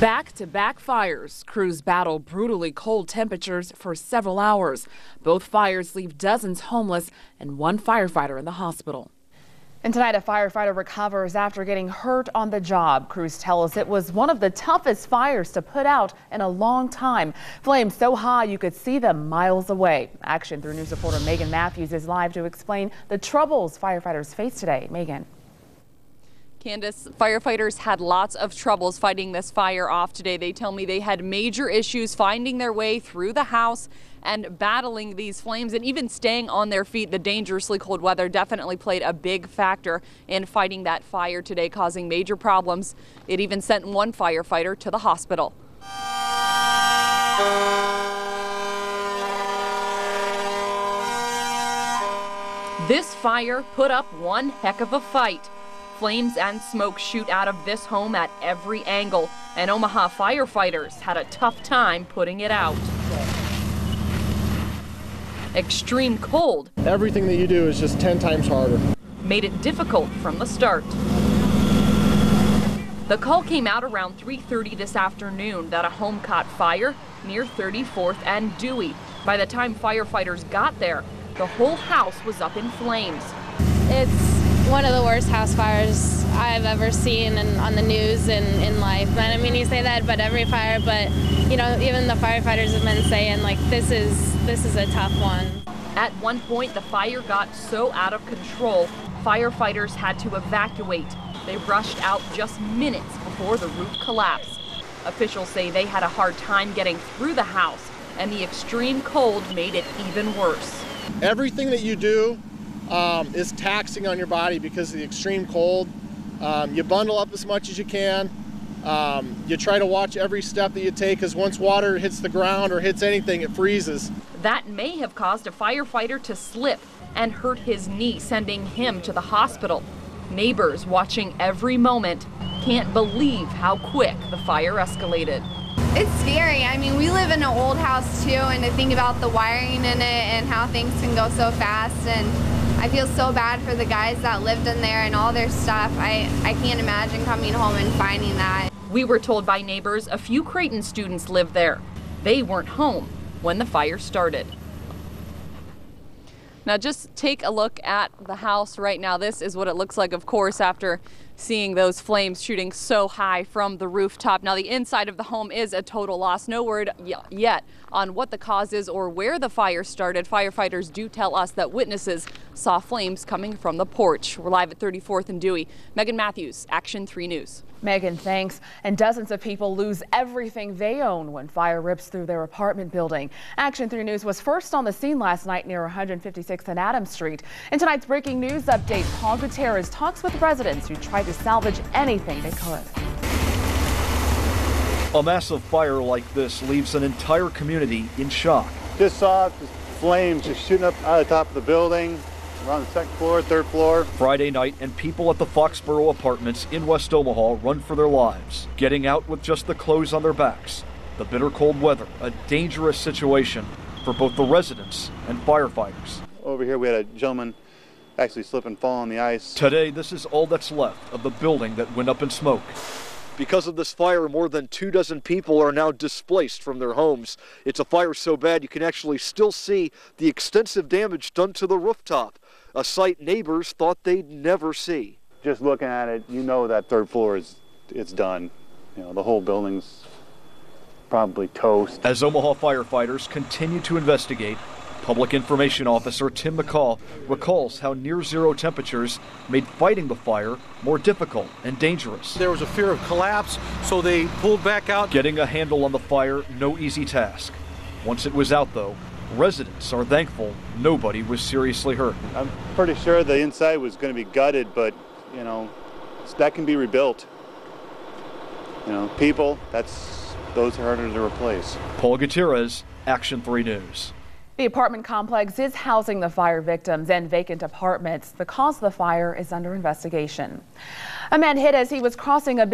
Back-to-back fires. Crews battle brutally cold temperatures for several hours. Both fires leave dozens homeless and one firefighter in the hospital. And tonight, a firefighter recovers after getting hurt on the job. Crews tell us it was one of the toughest fires to put out in a long time. Flames so high you could see them miles away. Action 3 News reporter Megan Matthews is live to explain the troubles firefighters face today. Megan. Candace, firefighters had lots of troubles fighting this fire off today. They tell me they had major issues finding their way through the house and battling these flames and even staying on their feet. The dangerously cold weather definitely played a big factor in fighting that fire today, causing major problems. It even sent one firefighter to the hospital. This fire put up one heck of a fight. Flames and smoke shoot out of this home at every angle, and Omaha firefighters had a tough time putting it out. Extreme cold. Everything that you do is just 10 times harder. Made it difficult from the start. The call came out around 3:30 this afternoon that a home caught fire near 34th and Dewey. By the time firefighters got there, the whole house was up in flames. It's one of the worst house fires I've ever seen on the news and in life. And I mean, you say that, but every fire, but you know, even the firefighters have been saying like this is a tough one. At one point, the fire got so out of control, firefighters had to evacuate. They rushed out just minutes before the roof collapsed. Officials say they had a hard time getting through the house, and the extreme cold made it even worse. Everything that you do is taxing on your body because of the extreme cold. You bundle up as much as you can. You try to watch every step that you take, because once water hits the ground or hits anything, it freezes. That may have caused a firefighter to slip and hurt his knee, sending him to the hospital. Neighbors watching every moment can't believe how quick the fire escalated. It's scary. I mean, we live in an old house too, and to think about the wiring in it and how things can go so fast, and I feel so bad for the guys that lived in there and all their stuff. I can't imagine coming home and finding that. We were told by neighbors a few Creighton students lived there. They weren't home when the fire started. Now just take a look at the house right now. This is what it looks like, of course, after seeing those flames shooting so high from the rooftop. Now the inside of the home is a total loss. No word yet on what the cause is or where the fire started. Firefighters do tell us that witnesses saw flames coming from the porch. We're live at 34th and Dewey. Megan Matthews, Action 3 News. Megan, thanks. And dozens of people lose everything they own when fire rips through their apartment building. Action 3 News was first on the scene last night near 156th and Adams Street. In tonight's breaking news update, Paul Gutierrez talks with residents who tried to salvage anything they could. A massive fire like this leaves an entire community in shock. Just saw the flames just shooting up out of the top of the building. Around the second floor, third floor. Friday night, and people at the Foxborough Apartments in West Omaha run for their lives, getting out with just the clothes on their backs. The bitter cold weather, a dangerous situation for both the residents and firefighters. Over here we had a gentleman actually slip and fall on the ice. Today, this is all that's left of the building that went up in smoke. Because of this fire, more than 24 people are now displaced from their homes. It's a fire so bad you can actually still see the extensive damage done to the rooftop, a sight neighbors thought they'd never see. Just looking at it, you know that third floor it's done. You know, the whole building's probably toast. As Omaha firefighters continue to investigate, Public Information Officer Tim McCall recalls how near-zero temperatures made fighting the fire more difficult and dangerous. There was a fear of collapse, so they pulled back out. Getting a handle on the fire, no easy task. Once it was out, though, residents are thankful nobody was seriously hurt. I'm pretty sure the inside was going to be gutted, but, you know, that can be rebuilt. You know, people, those are harder to replace. Paul Gutierrez, Action 3 News. The apartment complex is housing the fire victims and vacant apartments. The cause of the fire is under investigation. A man hit as he was crossing a